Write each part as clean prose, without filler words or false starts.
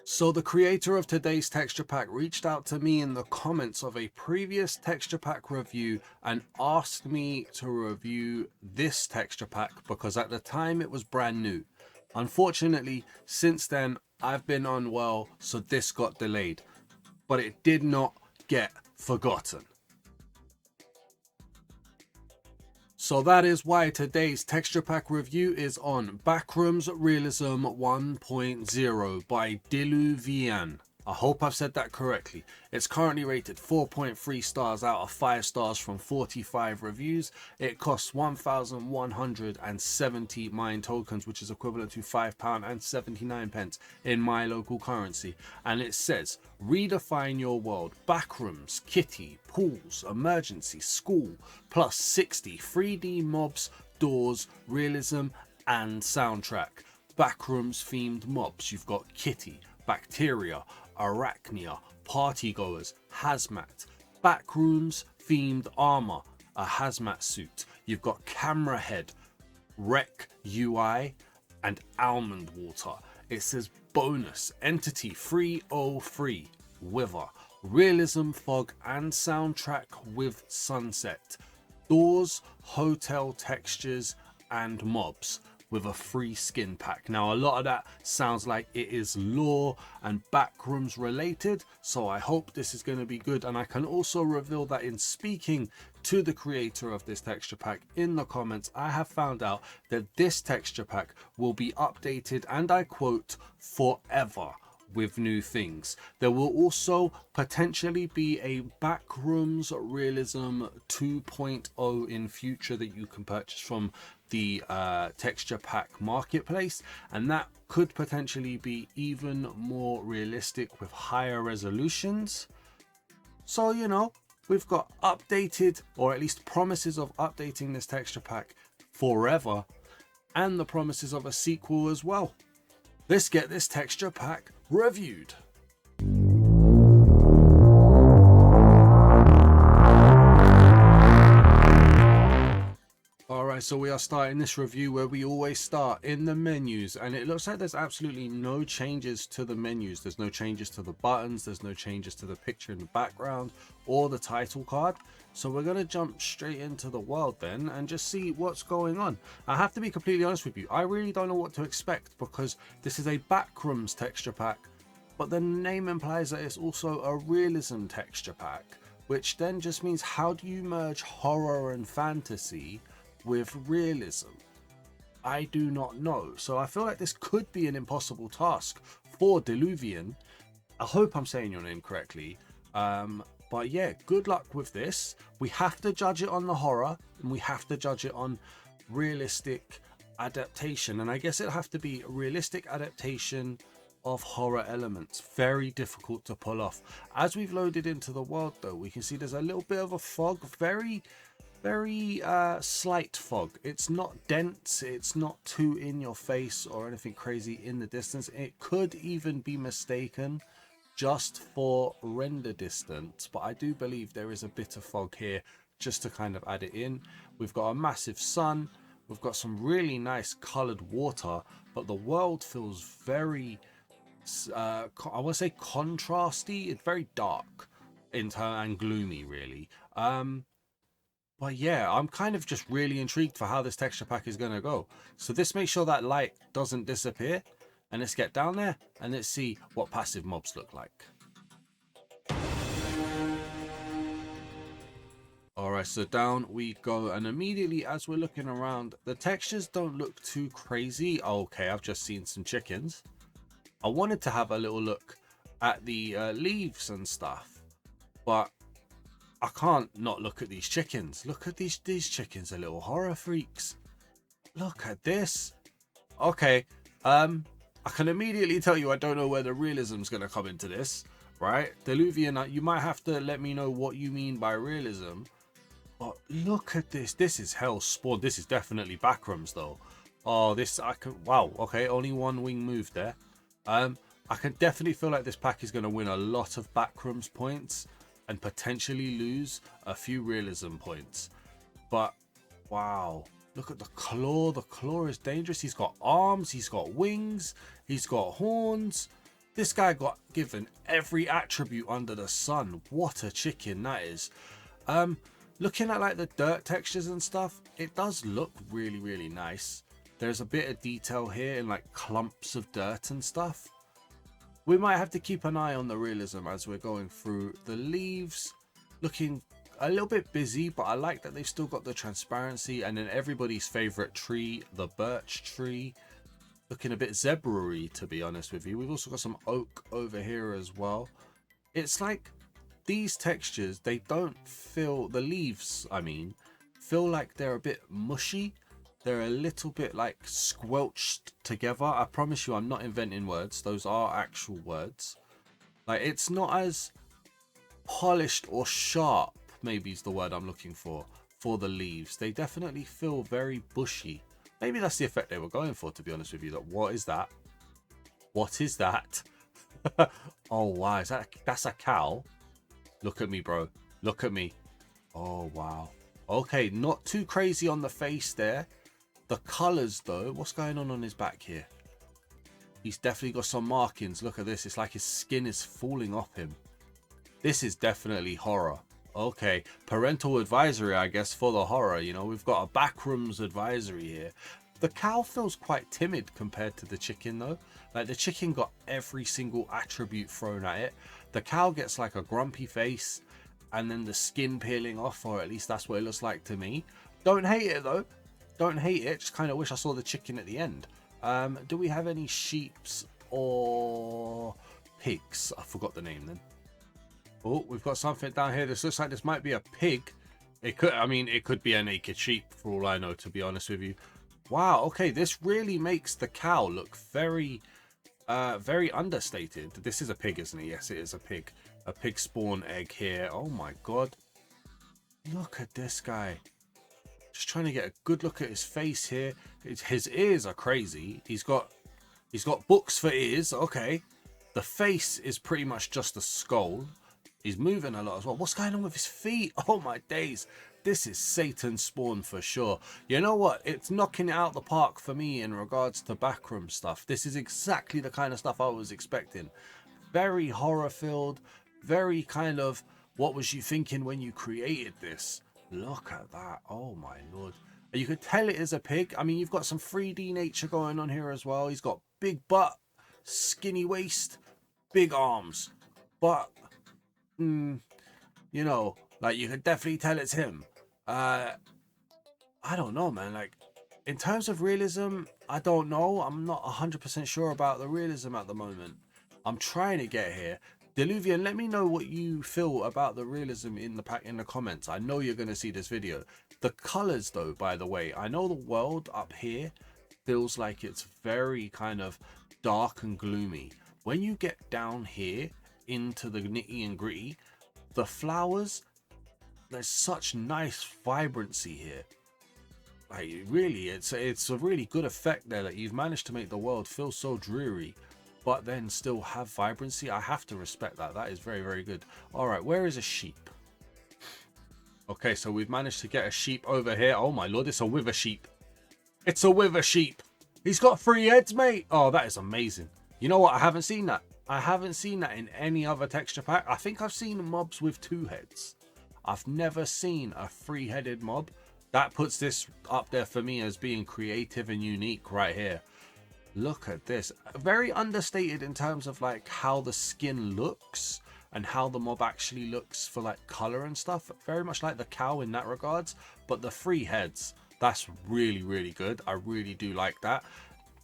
So the creator of today's texture pack reached out to me in the comments of a previous texture pack review and asked me to review this texture pack because at the time it was brand new. Unfortunately, since then I've been unwell, so this got delayed, but it did not get forgotten. So that is why today's texture pack review is on Backrooms Realism 1.0 by Diluvian. I hope I've said that correctly. It's currently rated 4.3 stars out of 5 stars from 45 reviews. It costs 1,170 mine tokens, which is equivalent to £5.79 in my local currency. And it says, redefine your world. Backrooms, kitty, pools, emergency, school, plus 60 3D mobs, doors, realism, and soundtrack. Backrooms themed mobs. You've got kitty, bacteria, arachnia, partygoers, hazmat, backrooms themed armor, a hazmat suit. You've got camera head, wreck UI, and almond water. It says bonus entity 303 wither, realism fog and soundtrack with sunset, doors, hotel textures, and mobs with a free skin pack. Now a lot of that sounds like it is lore and backrooms related, so I hope this is going to be good. And I can also reveal that in speaking to the creator of this texture pack in the comments, I have found out that this texture pack will be updated, and I quote, forever, with new things. There will also potentially be a Backrooms Realism 2.0 in future that you can purchase from the texture pack marketplace, and that could potentially be even more realistic with higher resolutions. So, you know, we've got updated, or at least promises of updating this texture pack forever, and the promises of a sequel as well. Let's get this texture pack reviewed. Alright, so we are starting this review where we always start in the menus, and it looks like there's absolutely no changes to the menus. There's no changes to the buttons, there's no changes to the picture in the background or the title card. So we're going to jump straight into the world then and just see what's going on. I have to be completely honest with you, I really don't know what to expect because this is a Backrooms texture pack, but the name implies that it's also a realism texture pack, which then just means how do you merge horror and fantasy with realism? I do not know. So I feel like this could be an impossible task for Diluvian. I hope I'm saying your name correctly. But yeah, good luck with this. We have to judge it on the horror and we have to judge it on realistic adaptation. And I guess it'll have to be a realistic adaptation of horror elements. Very difficult to pull off. As we've loaded into the world though, we can see there's a little bit of a fog. Very slight fog. It's not dense, it's not too in your face or anything crazy in the distance. It could even be mistaken just for render distance, but I do believe there is a bit of fog here just to kind of add it in. We've got a massive sun, we've got some really nice colored water, but the world feels very I want to say contrasty. It's very dark and gloomy really. But yeah, I'm kind of just really intrigued for how this texture pack is going to go. So this makes sure that light doesn't disappear. And let's get down there and let's see what passive mobs look like. Alright, so down we go. And immediately as we're looking around, the textures don't look too crazy. Okay, I've just seen some chickens. I wanted to have a little look at the leaves and stuff, but I can't not look at these chickens. Look at these chickens are little horror freaks. Look at this. Okay, I can immediately tell you I don't know where the realism's going to come into this, right? Diluvian, you might have to let me know what you mean by realism. But look at this. This is hell spawn. This is definitely Backrooms though. Oh, this I can. Wow. Okay, only one wing moved there. I can definitely feel like this pack is going to win a lot of Backrooms points and potentially lose a few realism points. But wow, look at the claw. The claw is dangerous. He's got arms, he's got wings, he's got horns. This guy got given every attribute under the sun. What a chicken that is. Looking at like the dirt textures and stuff, it does look really, really nice. There's a bit of detail here in like clumps of dirt and stuff. We might have to keep an eye on the realism as we're going through. The leaves looking a little bit busy, but I like that they've still got the transparency. And then everybody's favorite tree, the birch tree, looking a bit zebra-y, to be honest with you. We've also got some oak over here as well. It's like these textures, they don't feel, the leaves, I mean, feel like they're a bit mushy. They're a little bit like squelched together. I promise you, I'm not inventing words. Those are actual words. Like, it's not as polished or sharp, maybe is the word I'm looking for the leaves. They definitely feel very bushy. Maybe that's the effect they were going for, to be honest with you. That, what is that? What is that? Oh, wow. Is that's a cow? Look at me, bro. Look at me. Oh, wow. Okay, not too crazy on the face there. The colors, though. What's going on his back here? He's definitely got some markings. Look at this. It's like his skin is falling off him. This is definitely horror. Okay, parental advisory, I guess, for the horror. You know, we've got a Backrooms advisory here. The cow feels quite timid compared to the chicken, though. Like, the chicken got every single attribute thrown at it. The cow gets like a grumpy face and then the skin peeling off, or at least that's what it looks like to me. Don't hate it, though. Don't hate it. Just kind of wish I saw the chicken at the end. Do we have any sheeps or pigs? I forgot the name then. Oh, we've got something down here. This looks like this might be a pig. It could, I mean, it could be a naked sheep for all I know, to be honest with you. Wow, okay, this really makes the cow look very, very understated. This is a pig, isn't it? Yes, it is a pig. A pig spawn egg here. Oh my god. Look at this guy. Just trying to get a good look at his face here. His ears are crazy. He's got books for ears. Okay. The face is pretty much just a skull. He's moving a lot as well. What's going on with his feet? Oh my days. This is Satan spawn for sure. You know what? It's knocking it out the park for me in regards to backroom stuff. This is exactly the kind of stuff I was expecting. Very horror filled. Very kind of, what was you thinking when you created this? Look at that. Oh my lord. You could tell it is a pig. I mean, you've got some 3D nature going on here as well. He's got big butt, skinny waist, big arms. But, you know, like, you could definitely tell it's him. I don't know, man. Like, in terms of realism, I don't know. I'm not 100% sure about the realism at the moment. I'm trying to get here. Diluvian, let me know what you feel about the realism in the comments. I know you're going to see this video. The colors, though, by the way, I know the world up here feels like it's very kind of dark and gloomy. When you get down here into the nitty and gritty, the flowers, there's such nice vibrancy here. Like, really, it's a really good effect there that you've managed to make the world feel so dreary, but then still have vibrancy. I have to respect that. That is very, very good. All right, where is a sheep? Okay, so we've managed to get a sheep over here. Oh my lord, it's a wither sheep. It's a wither sheep. He's got 3 heads, mate. Oh, that is amazing. You know what? I haven't seen that. I haven't seen that in any other texture pack. I think I've seen mobs with 2 heads. I've never seen a 3-headed mob. That puts this up there for me as being creative and unique right here. Look at this. Very understated in terms of like how the skin looks and how the mob actually looks for like color and stuff. Very much like the cow in that regards. But the 3 heads, that's really, really good. I really do like that.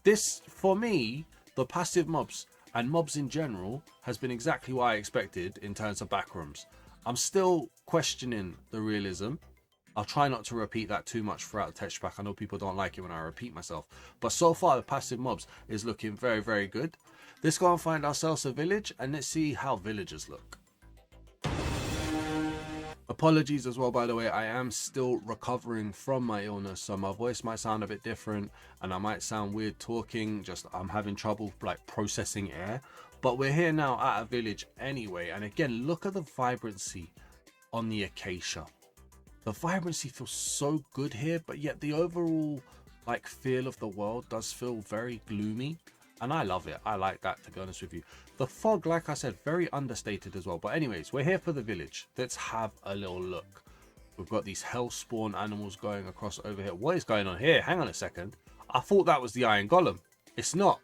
This, for me, the passive mobs and mobs in general has been exactly what I expected in terms of backrooms. I'm still questioning the realism. I'll try not to repeat that too much throughout the texture pack. I know people don't like it when I repeat myself. But so far, the passive mobs is looking very, very good. Let's go and find ourselves a village and let's see how villagers look. Apologies as well, by the way. I am still recovering from my illness, so my voice might sound a bit different and I might sound weird talking. Just I'm having trouble like processing air. But we're here now at a village anyway. And again, look at the vibrancy on the acacia. The vibrancy feels so good here, but yet the overall like feel of the world does feel very gloomy. And I love it. I like that, to be honest with you. The fog, like I said, very understated as well. But anyways, we're here for the village. Let's have a little look. We've got these hell spawn animals going across over here. What is going on here? Hang on a second. I thought that was the iron golem. It's not.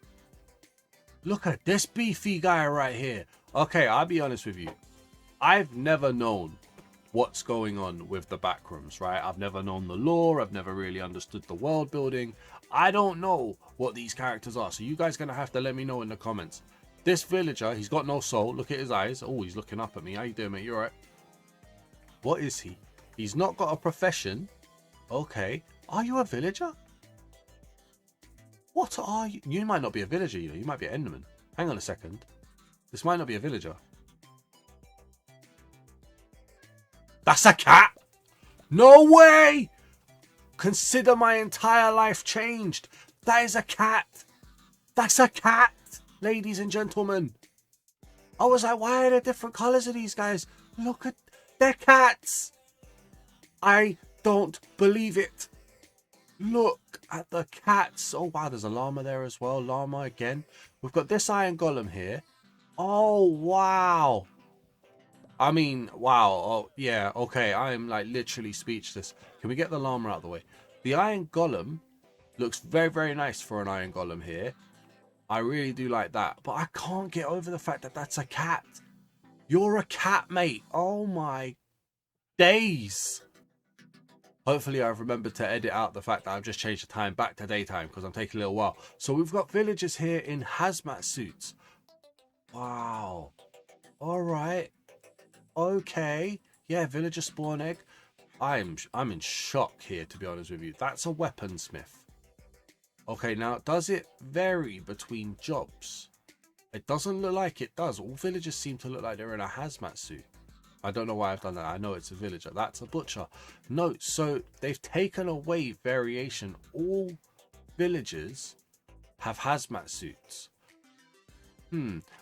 Look at this beefy guy right here. Okay, I'll be honest with you. I've never known what's going on with the backrooms, right? I've never known the lore. I've never really understood the world building. I don't know what these characters are. So you guys are going to have to let me know in the comments. This villager, he's got no soul. Look at his eyes. Oh, he's looking up at me. How you doing, mate? You all right? What is he? He's not got a profession. Okay. Are you a villager? What are you? You might not be a villager, you know. You might be an enderman. Hang on a second. This might not be a villager. That's a cat! No way! Consider my entire life changed. That is a cat. That's a cat, ladies and gentlemen. I was like, why are there different colours of these guys? Look at, they're cats. I don't believe it. Look at the cats. Oh, wow, there's a llama there as well. Llama again. We've got this iron golem here. Oh, wow. I mean, wow. Oh, yeah. Okay, I'm like literally speechless. Can we get the llama out of the way? The iron golem looks very, very nice for an iron golem here. I really do like that. But I can't get over the fact that that's a cat. You're a cat, mate. Oh, my days. Hopefully I've remembered to edit out the fact that I've just changed the time back to daytime because I'm taking a little while. So we've got villagers here in hazmat suits. Wow. All right. Okay. Yeah, villager spawn egg. I'm in shock here, to be honest with you. That's a weaponsmith. Okay, now does it vary between jobs? It doesn't look like it does. All villagers seem to look like they're in a hazmat suit. I don't know why I've done that. I know it's a villager. That's a butcher. No, so they've taken away variation. All villagers have hazmat suits.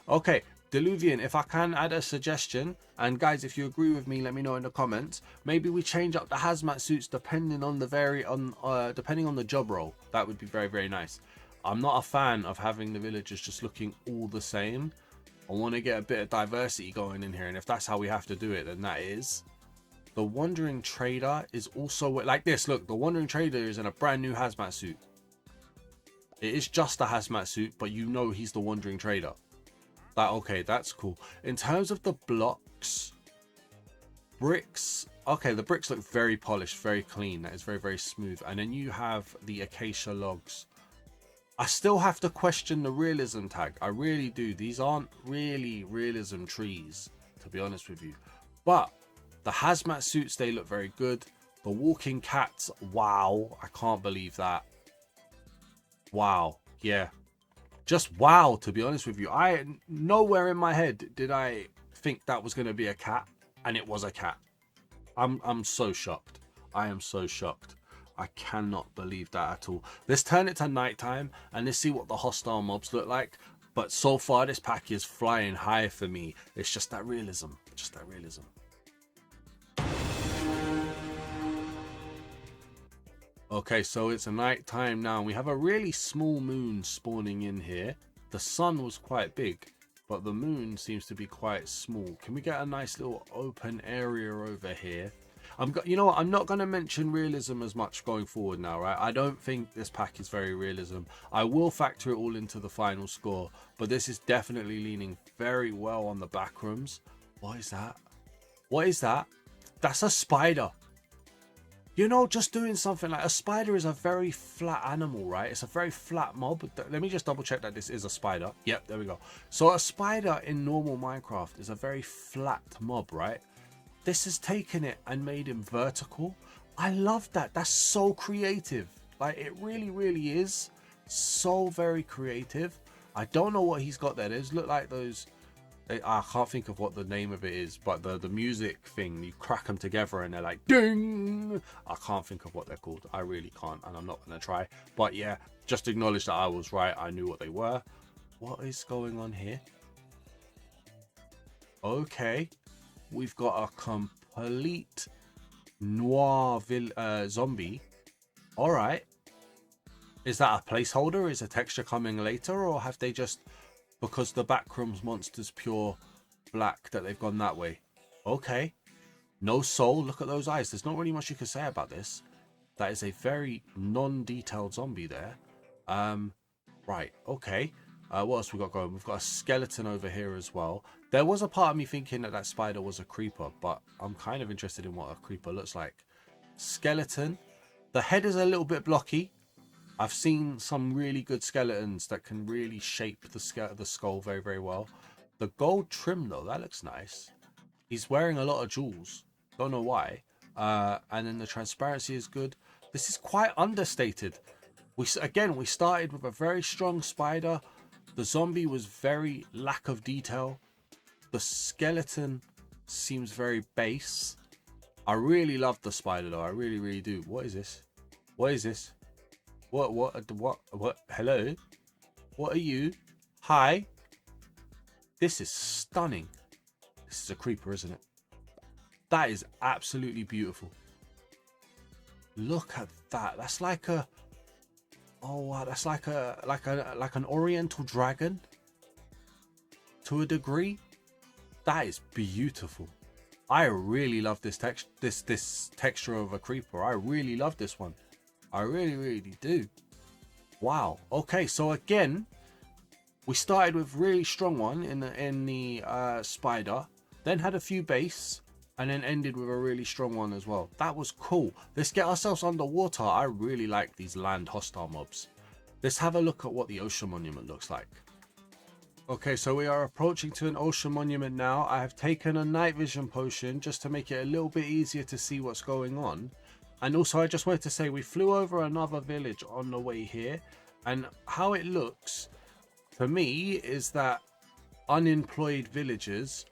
Okay, Diluvian, if I can add a suggestion, and guys, if you agree with me, let me know in the comments. Maybe we change up the hazmat suits depending on the depending on the job role. That would be very, very nice. I'm not a fan of having the villagers just looking all the same. I want to get a bit of diversity going in here, and if that's how we have to do it, then that is. The Wandering Trader is also like this. Look, the Wandering Trader is in a brand new hazmat suit. It is just a hazmat suit, but you know he's the Wandering Trader. Okay, that's cool. In terms of the blocks, bricks, okay, the bricks look very polished, very clean. That is very, very smooth. And then you have the acacia logs. I still have to question the realism tag. I really do. These aren't really realism trees, to be honest with you. But the hazmat suits, they look very good. The walking cats, wow. I can't believe that. Wow. Yeah. Just wow, to be honest with you. Nowhere in my head did I think that was going to be a cat, and it was a cat. I'm so shocked. I am so shocked. I cannot believe that at all. Let's turn it to nighttime and let's see what the hostile mobs look like. But so far, this pack is flying high for me. It's just that realism. Just that realism. Okay, so it's a nighttime now. We have a really small moon spawning in here. The sun was quite big, but the moon seems to be quite small. Can we get a nice little open area over here? You know what? I'm not going to mention realism as much going forward now, right? I don't think this pack is very realism. I will factor it all into the final score, but this is definitely leaning very well on the backrooms. What is that? What is that? That's a spider. You know, just doing something like a spider is a very flat animal, right? It's a very flat mob. Let me just double check that this is a spider. Yep, there we go. So a spider in normal Minecraft is a very flat mob, right? This has taken it and made him vertical. I love that. That's so creative. Like, it really, really is so very creative. I don't know what he's got there. Those look like those... I can't think of what the name of it is, but the music thing, you crack them together and they're like ding. I can't think of what they're called. I really can't, and I'm not going to try. But yeah, just acknowledge that I was right. I knew what they were. What is going on here? Okay, we've got a complete noir zombie. All right. Is that a placeholder? Is a texture coming later, or have they just, because the Backrooms monster's pure black, that they've gone that way? Okay. No soul. Look at those eyes. There's not really much you can say about this. That is a very non-detailed zombie there. Right. Okay. What else we got going? We've got a skeleton over here as well. There was a part of me thinking that that spider was a creeper, but I'm kind of interested in what a creeper looks like. Skeleton. The head is a little bit blocky. I've seen some really good skeletons that can really shape the skull very, very well. The gold trim, though, that looks nice. He's wearing a lot of jewels. Don't know why. And then the transparency is good. This is quite understated. We started with a very strong spider. The zombie was very lack of detail. The skeleton seems very base. I really love the spider, though. I really, really do. What is this? What is this? What? Hello? What are you? Hi? This is stunning. This is a creeper, isn't it? That is absolutely beautiful. Look at that. That's like a... Oh, wow. That's like an oriental dragon. To a degree. That is beautiful. I really love this texture of a creeper. I really love this one. I really, really do. Wow. Okay, so again, we started with really strong one in the spider, then had a few base, and then ended with a really strong one as well. That was cool. Let's get ourselves underwater. I really like these land hostile mobs. Let's have a look at what the ocean monument looks like. Okay, so we are approaching to an ocean monument now. I have taken a night vision potion just to make it a little bit easier to see what's going on. And also, I just wanted to say we flew over another village on the way here. And how it looks, for me, is that unemployed villagers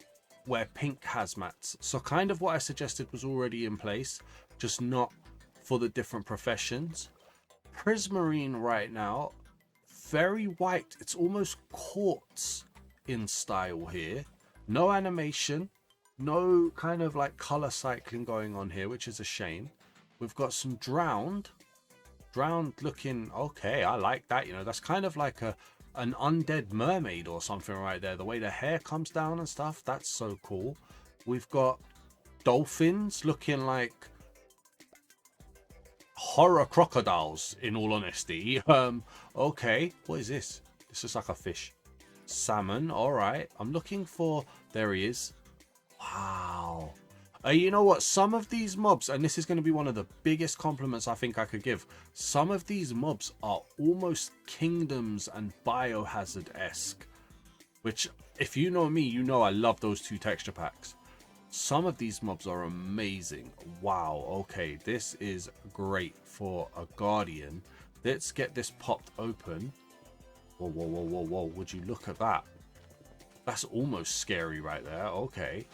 wear pink hazmats. So kind of what I suggested was already in place, just not for the different professions. Prismarine right now, very white. It's almost quartz in style here. No animation, no kind of like color cycling going on here, which is a shame. We've got some drowned looking okay. I like that. You know, that's kind of like an undead mermaid or something right there. The way the hair comes down and stuff, that's so cool. We've got dolphins looking like horror crocodiles, in all honesty. Okay, what is this? This is like a fish. Salmon. All right, I'm looking for... There he is. Wow. You know what, some of these mobs, and this is going to be one of the biggest compliments I think I could give, some of these mobs are almost kingdoms and biohazard-esque, which, if you know me, you know I love those two texture packs. Some of these mobs are amazing. Wow, okay, this is great for a guardian. Let's get this popped open. Whoa, whoa, whoa, whoa, whoa, would you look at that? That's almost scary right there. Okay,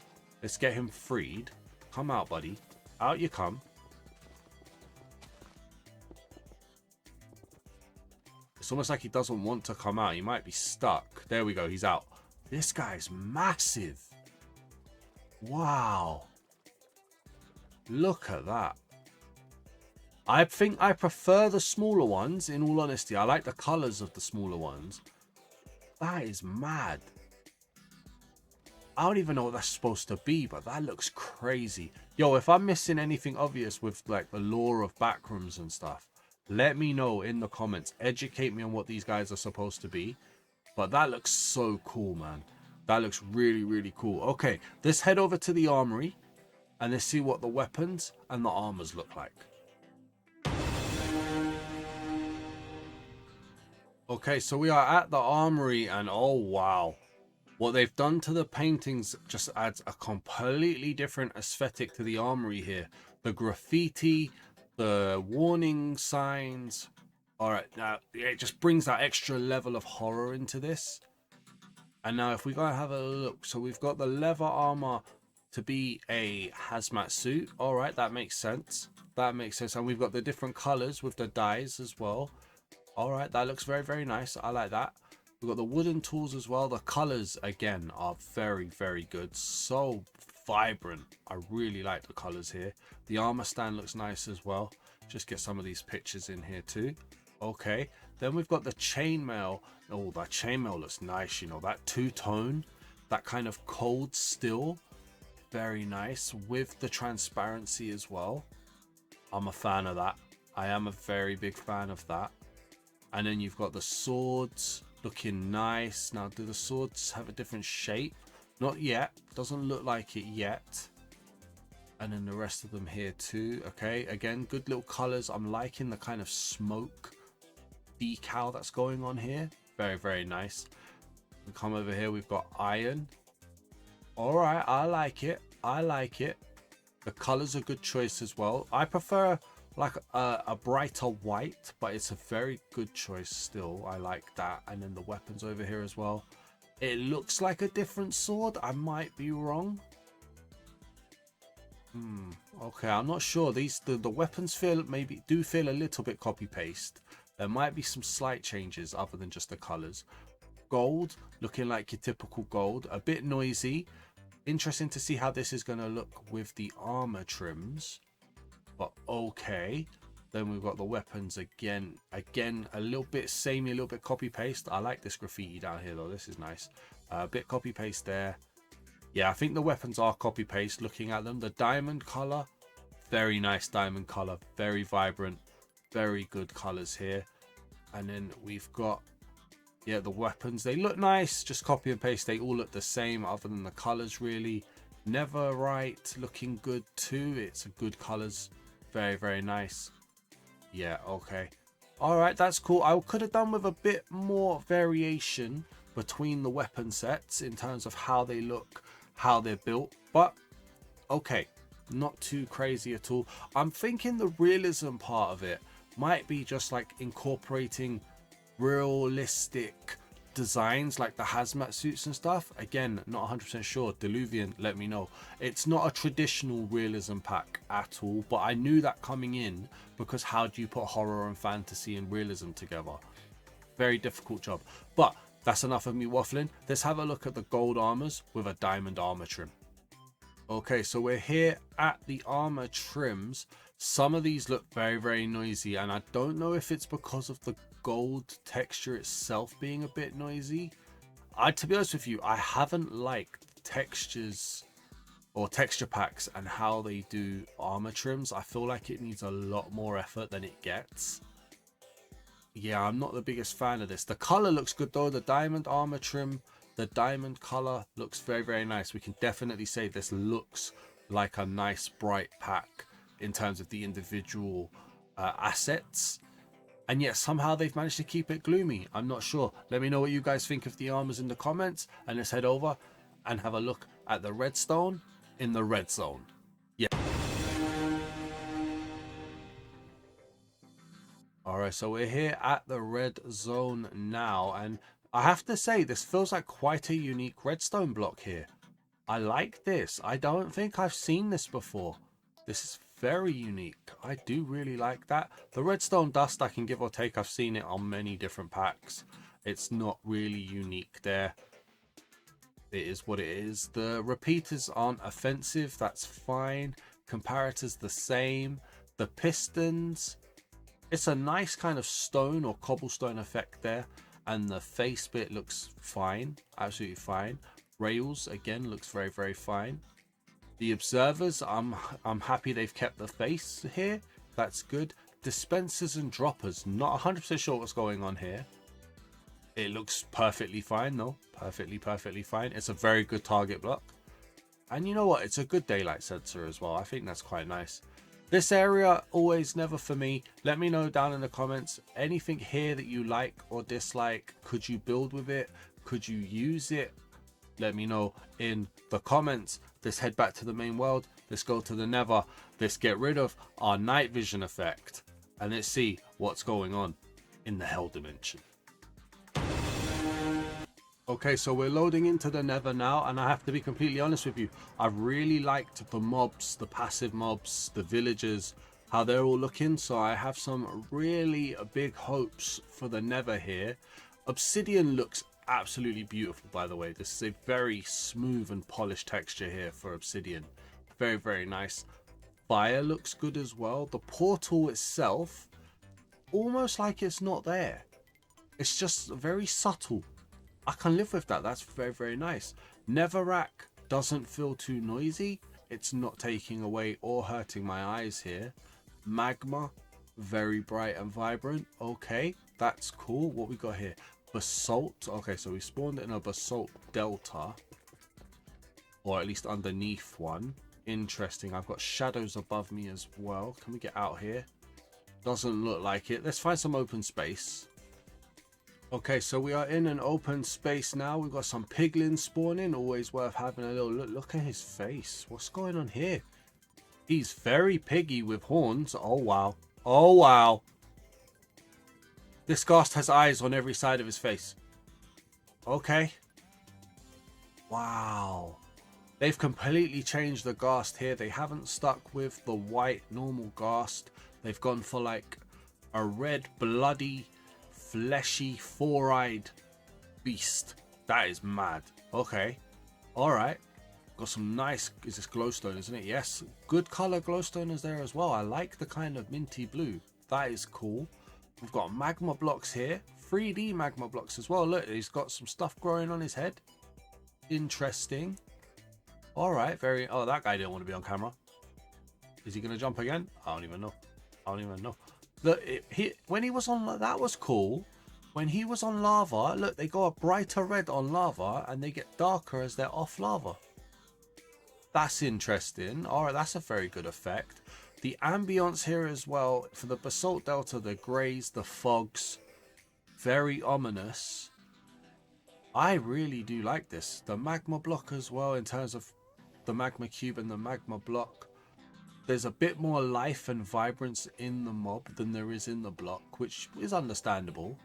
let's get him freed. Come out, buddy. Out you come. It's almost like he doesn't want to come out. He might be stuck. There we go, he's out. This guy's massive. Wow. Look at that. I think I prefer the smaller ones, in all honesty. I like the colors of the smaller ones. That is mad. I don't even know what that's supposed to be, but that looks crazy. Yo, if I'm missing anything obvious with like the lore of Backrooms and stuff, let me know in the comments. Educate me on what these guys are supposed to be. But that looks so cool, man. That looks really, really cool. Okay, let's head over to the armory and let's see what the weapons and the armors look like. Okay, so we are at the armory and oh wow. What they've done to the paintings just adds a completely different aesthetic to the armory here. The graffiti, the warning signs. All right, now it just brings that extra level of horror into this. And now if we go and have a look, so we've got the leather armor to be a hazmat suit. All right, that makes sense. That makes sense. And we've got the different colors with the dyes as well. All right, that looks very, very nice. I like that. We've got the wooden tools as well. The colors, again, are very, very good. So vibrant. I really like the colors here. The armor stand looks nice as well. Just get some of these pictures in here too. Okay, then we've got the chainmail. Oh, that chainmail looks nice, you know, that two-tone, that kind of cold steel, very nice with the transparency as well. I'm a fan of that. I am a very big fan of that. And then you've got the swords looking nice. Now, do the swords have a different shape? Not yet. Doesn't look like it yet. And then the rest of them here too. Okay, again, good little colors. I'm liking the kind of smoke decal that's going on here. Very, very nice. We come over here, we've got iron. All right, I like it. I like it. The colors are good choice as well. I prefer like a brighter white, but it's a very good choice still. I like that. And then the weapons over here as well. It looks like a different sword. I might be wrong. Okay, I'm not sure. These the weapons feel do feel a little bit copy paste. There might be some slight changes other than just the colors. Gold, looking like your typical gold. A bit noisy. Interesting to see how this is going to look with the armor trims. But okay. Then we've got the weapons again. Again, a little bit samey, a little bit copy paste. I like this graffiti down here though. This is nice. A bit copy paste there. Yeah, I think the weapons are copy paste looking at them. The diamond color, very nice diamond color. Very vibrant. Very good colors here. And then we've got, yeah, the weapons. They look nice. Just copy and paste. They all look the same other than the colors really. Netherite looking good too. It's a good colors. Very, very nice. Yeah, okay. All right, that's cool. I could have done with a bit more variation between the weapon sets in terms of how they look, how they're built. But, okay, not too crazy at all. I'm thinking the realism part of it might be just like incorporating realistic designs like the hazmat suits and stuff. Again, not 100% sure. Diluvian, let me know. It's not a traditional realism pack at all, but I knew that coming in because how do you put horror and fantasy and realism together? Very difficult job. But that's enough of me waffling. Let's have a look at the gold armors with a diamond armor trim. Okay, so we're here at the armor trims. Some of these look very, very noisy, and I don't know if it's because of the gold texture itself being a bit noisy. To be honest with you, I haven't liked textures or texture packs and how they do armor trims. I feel like it needs a lot more effort than it gets. Yeah, I'm not the biggest fan of this. The color looks good though. The diamond armor trim, the diamond color looks very, very nice. We can definitely say this looks like a nice bright pack in terms of the individual assets. And yet somehow they've managed to keep it gloomy. I'm not sure. Let me know what you guys think of the armors in the comments. And let's head over and have a look at the redstone in the red zone. Yeah. Alright, so we're here at the red zone now. And I have to say, this feels like quite a unique redstone block here. I like this. I don't think I've seen this before. This is very unique. I do really like that. The redstone dust I can give or take. I've seen it on many different packs. It's not really unique there. It is what it is. The repeaters aren't offensive. That's fine. Comparators the same. The pistons, it's a nice kind of stone or cobblestone effect there. And the face bit looks fine. Absolutely fine. Rails again looks very, very fine. The observers, I'm happy they've kept the face here. That's good. Dispensers and droppers, not 100% sure what's going on here. It looks perfectly fine though. Perfectly fine. It's a very good target block. And you know what? It's a good daylight sensor as well. I think that's quite nice. This area, always never for me. Let me know down in the comments. Anything here that you like or dislike. Could you build with it? Could you use it? Let me know in the comments. Let's head back to the main world. Let's go to the Nether. Let's get rid of our night vision effect. And let's see what's going on in the hell dimension. Okay, so we're loading into the Nether now, and I have to be completely honest with you. I really liked the mobs, the passive mobs, the villagers, how they're all looking. So I have some really big hopes for the Nether here. Obsidian looks absolutely beautiful, by the way. This is a very smooth and polished texture here for obsidian. Very, very nice. Fire looks good as well. The portal itself, almost like it's not there. It's just very subtle. I can live with that. That's very, very nice. Netherrack doesn't feel too noisy. It's not taking away or hurting my eyes here. Magma, very bright and vibrant. Okay, that's cool. What we got here? Basalt. Okay, so we spawned in a basalt delta, or at least underneath one. Interesting. I've got shadows above me as well. Can we get out here? Doesn't look like it. Let's find some open space. Okay, so we are in an open space now. We've got some piglins spawning. Always worth having a little look. Look at his face. What's going on here? He's very piggy with horns. Oh, wow. Oh, wow. This ghast has eyes on every side of his face. Okay. Wow. They've completely changed the ghast here. They haven't stuck with the white normal ghast. They've gone for like a red, bloody, fleshy, four-eyed beast. That is mad. Okay. Alright. Got some nice... Is this glowstone, isn't it? Yes. Good color glowstone is there as well. I like the kind of minty blue. That is cool. We've got magma blocks here. 3D magma blocks as well. Look, he's got some stuff growing on his head. Interesting. Alright, very... Oh, that guy didn't want to be on camera. Is he going to jump again? I don't even know. I don't even know. Look, when he was on... That was cool. When he was on lava, look, they go a brighter red on lava and they get darker as they're off lava. That's interesting. Alright, that's a very good effect. The ambience here as well, for the Basalt Delta, the greys, the fogs, very ominous. I really do like this. The magma block as well, in terms of the magma cube and the magma block. There's a bit more life and vibrance in the mob than there is in the block, which is understandable.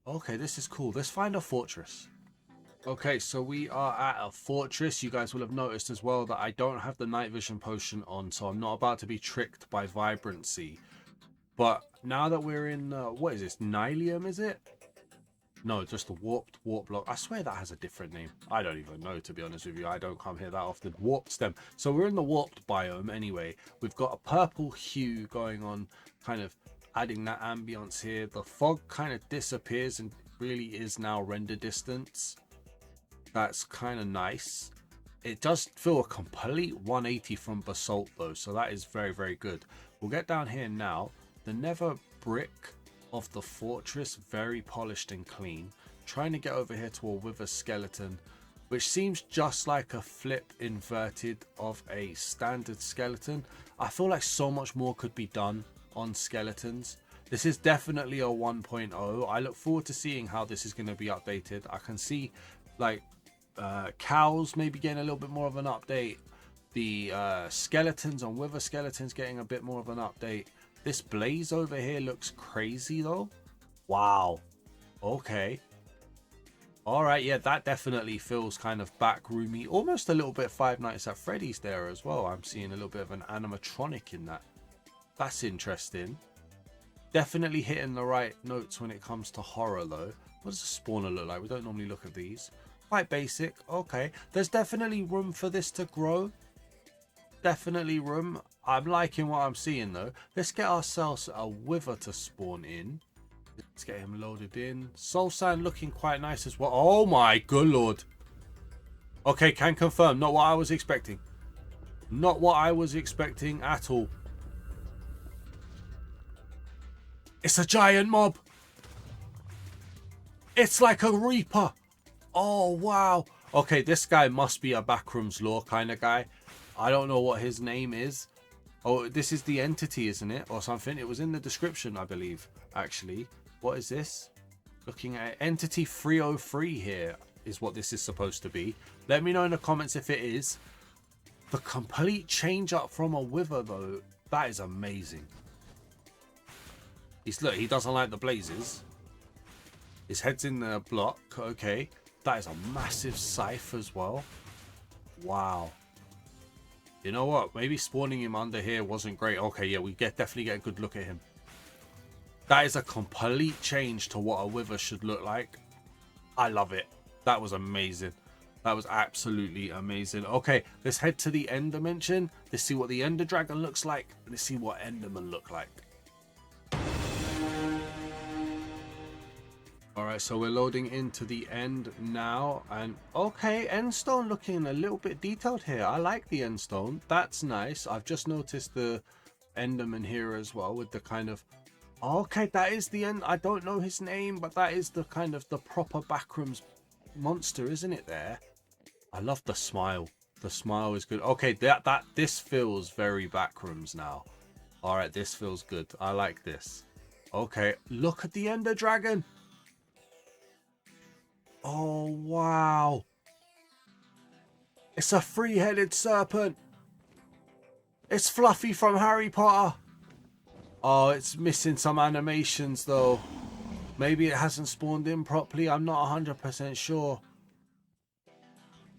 Okay, this is cool. Let's find a fortress. Okay, so we are at a fortress. You guys will have noticed as well that I don't have the night vision potion on, so I'm not about to be tricked by vibrancy. But now that we're in, what is this? Nylium, is it? No, just the warped warp block. I swear that has a different name. I don't even know, to be honest with you. I don't come here that often. Warped stem. So we're in the warped biome anyway. We've got a purple hue going on, kind of adding that ambience here. The fog kind of disappears and really is now render distance. That's kind of nice. It does feel a complete 180 from basalt though, so that is very, very good. We'll get down here now. The nether brick of the fortress, very polished and clean. Trying to get over here to a wither skeleton, which seems just like a flip inverted of a standard skeleton. I feel like so much more could be done on skeletons. This is definitely a 1.0. I look forward to seeing how this is going to be updated. I can see like cows maybe getting a little bit more of an update. The skeletons on wither skeletons getting a bit more of an update. This blaze over here looks crazy though. Wow. Okay. Alright, yeah, that definitely feels kind of backroomy. Almost a little bit Five Nights at Freddy's there as well. I'm seeing a little bit of an animatronic in that. That's interesting. Definitely hitting the right notes when it comes to horror though. What does a spawner look like? We don't normally look at these. Quite basic. Okay. There's definitely room for this to grow. Definitely room. I'm liking what I'm seeing though. Let's get ourselves a wither to spawn in. Let's get him loaded in. Soul sand looking quite nice as well. Oh my good lord. Okay, can confirm. Not what I was expecting. Not what I was expecting at all. It's a giant mob. It's like a reaper. Oh wow. Okay, this guy must be a Backrooms lore kind of guy. I don't know what his name is. Oh, this is the entity, isn't it? Or something. It was in the description, I believe, actually. What is this? Looking at it. Entity 303 here is what this is supposed to be. Let me know in the comments if it is. The complete change up from a wither, though, that is amazing. Look, he doesn't like the blazes. His head's in the block. Okay. That is a massive scythe as well. Wow. You know what? Maybe spawning him under here wasn't great. Okay, yeah, we definitely get a good look at him. That is a complete change to what a wither should look like. I love it. That was amazing. That was absolutely amazing. Okay, let's head to the end dimension. Let's see what the ender dragon looks like. Let's see what endermen look like. All right, so we're loading into the end now, and okay, end stone looking a little bit detailed here. I like the end stone. That's nice. I've just noticed the Enderman here as well with the kind of, okay, that is the end. I don't know his name, but that is the kind of the proper Backrooms monster, isn't it there? I love the smile. The smile is good. Okay, this feels very Backrooms now. All right, this feels good. I like this. Okay, look at the Ender Dragon. Oh, wow. It's a three-headed serpent. It's Fluffy from Harry Potter. Oh, it's missing some animations, though. Maybe it hasn't spawned in properly. I'm not 100% sure.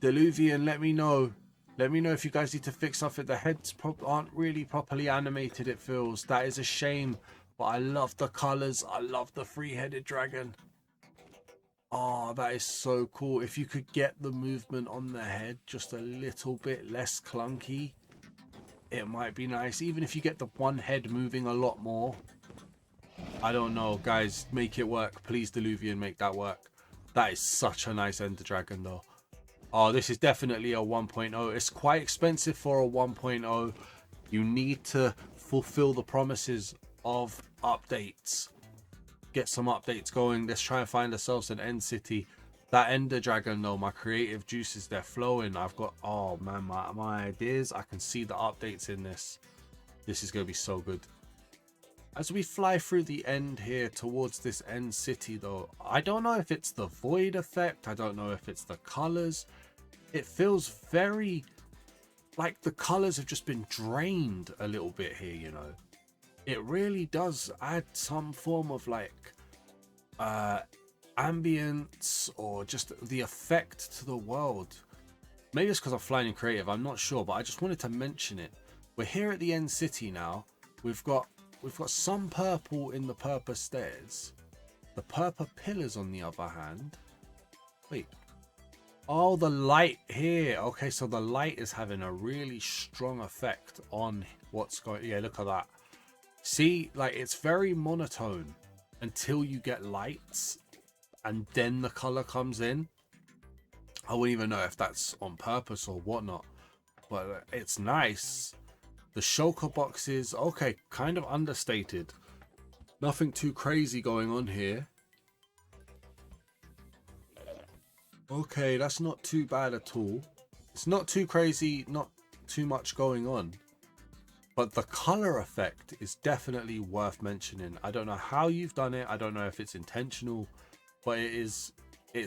Diluvian, let me know. Let me know if you guys need to fix something. The heads aren't really properly animated, it feels. That is a shame. But I love the colors. I love the three-headed dragon. Oh, that is so cool. If you could get the movement on the head just a little bit less clunky, it might be nice. Even if you get the one head moving a lot more. I don't know. Guys, make it work. Please, Diluvian, make that work. That is such a nice Ender Dragon, though. Oh, this is definitely a 1.0. It's quite expensive for a 1.0. You need to fulfill the promises of updates. Get some updates going. Let's try and find ourselves an end city. That Ender Dragon, though, my creative juices, they're flowing. I've got, oh man, my ideas. I can see the updates in this. This is going to be so good. As we fly through the end here towards this end city, though, I don't know if it's the void effect. I don't know if it's the colors. It feels very like the colors have just been drained a little bit here, you know. It really does add some form of like ambience or just the effect to the world. Maybe it's because I'm flying in creative, I'm not sure, but I just wanted to mention it. We're here at the end city now. We've got some purple in the purple stairs. The purple pillars on the other hand. Wait. Oh, the light here. Okay, so the light is having a really strong effect on what's going. Yeah, look at that. See, like it's very monotone until you get lights and then the color comes in. I wouldn't even know if that's on purpose or whatnot, but it's nice. The shulker boxes, okay, kind of understated. Nothing too crazy going on here. Okay, that's not too bad at all. It's not too crazy, not too much going on. But the color effect is definitely worth mentioning. I don't know how you've done it. I don't know if it's intentional, but it's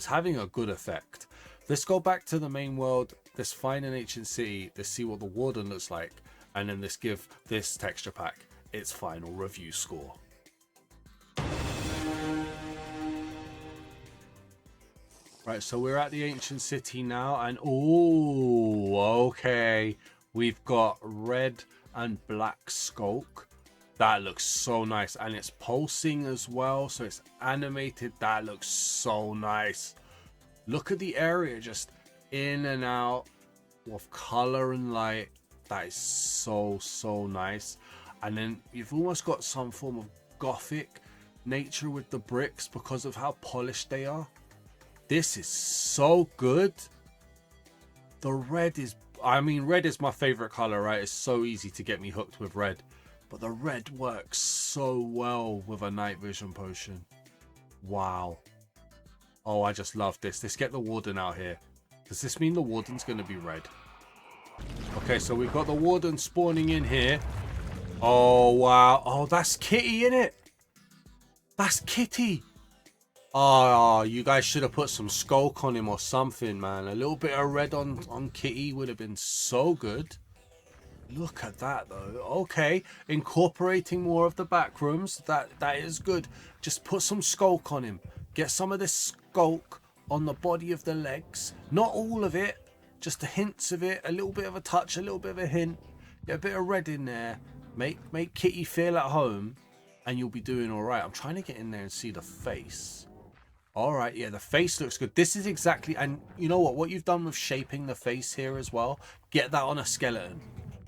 having a good effect. Let's go back to the main world. Let's find an ancient city. Let's see what the Warden looks like. And then let's give this texture pack its final review score. Right, so we're at the ancient city now, and oh, okay, we've got red and black skulk. That looks so nice, and it's pulsing as well, so it's animated. That looks so nice. Look at the area just in and out of color and light. That is so nice. And then you've almost got some form of gothic nature with the bricks because of how polished they are. This is so good. The red is, I mean, red is my favorite color, right? It's so easy to get me hooked with red. But the red works so well with a night vision potion. Wow. Oh, I just love this. Let's get the Warden out here. Does this mean the Warden's going to be red? Okay, so we've got the Warden spawning in here. Oh, wow. Oh, that's Kitty, innit? That's Kitty. Oh, you guys should have put some skulk on him or something, man. A little bit of red on Kitty would have been so good. Look at that, though. Okay, incorporating more of the backrooms. That is good. Just put some skulk on him. Get some of this skulk on the body of the legs. Not all of it. Just the hints of it. A little bit of a touch, a little bit of a hint. Get a bit of red in there. Make Kitty feel at home. And you'll be doing all right. I'm trying to get in there and see the face. All right, yeah, the face looks good. This is exactly, and you know what you've done with shaping the face here as well? Get that on a skeleton.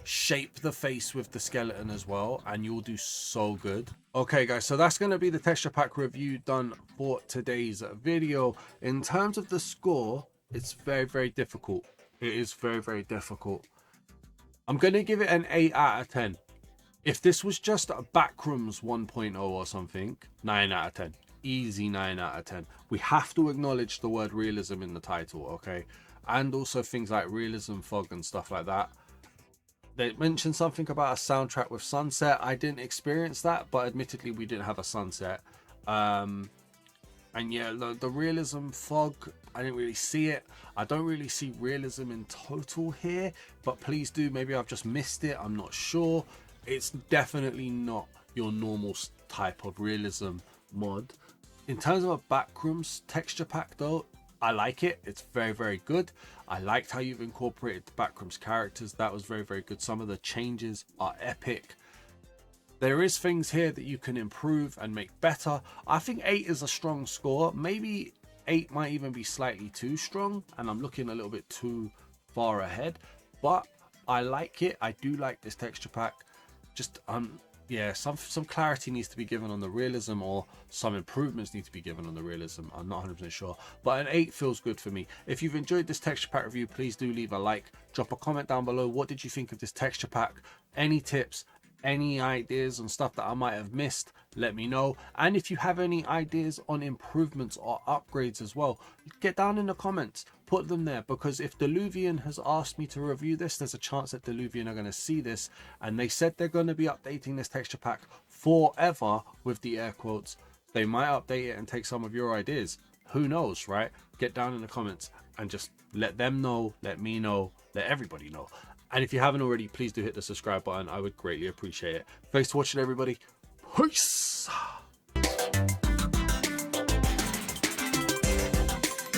shape the face with the skeleton as well, and you'll do so good. Okay guys, so that's going to be the texture pack review done for today's video. In terms of the score, it's very difficult. It is very difficult. I'm going to give it an 8 out of 10. If this was just a Backrooms 1.0 or something, 9 out of 10. Easy 9 out of 10. We have to acknowledge the word realism in the title, okay? And also things like realism fog and stuff like that. They mentioned something about a soundtrack with sunset. I didn't experience that, but admittedly we didn't have a sunset. And yeah, the realism fog, I didn't really see it. I don't really see realism in total here, but please do. Maybe I've just missed it. I'm not sure. It's definitely not your normal type of realism mod. In terms of a Backrooms texture pack though, I like it. It's very good. I liked how you've incorporated the Backrooms characters. That was very good. Some of the changes are epic. There is things here that you can improve and make better. I think 8 is a strong score. Maybe 8 might even be slightly too strong, and I'm looking a little bit too far ahead, but I like it. I do like this texture pack. Just yeah, some clarity needs to be given on the realism, or some improvements need to be given on the realism. I'm not 100% sure, but an 8 feels good for me. If you've enjoyed this texture pack review, please do leave a like, drop a comment down below. What did you think of this texture pack? Any tips, any ideas on stuff that I might have missed, let me know. And if you have any ideas on improvements or upgrades as well, get down in the comments, put them there, because if Diluvian has asked me to review this, there's a chance that Diluvian are going to see this, and they said they're going to be updating this texture pack forever, with the air quotes. They might update it and take some of your ideas. Who knows, right? Get down in the comments and just let them know, let me know, let everybody know. And if you haven't already, please do hit the subscribe button. I would greatly appreciate it. Thanks for watching, everybody. Peace.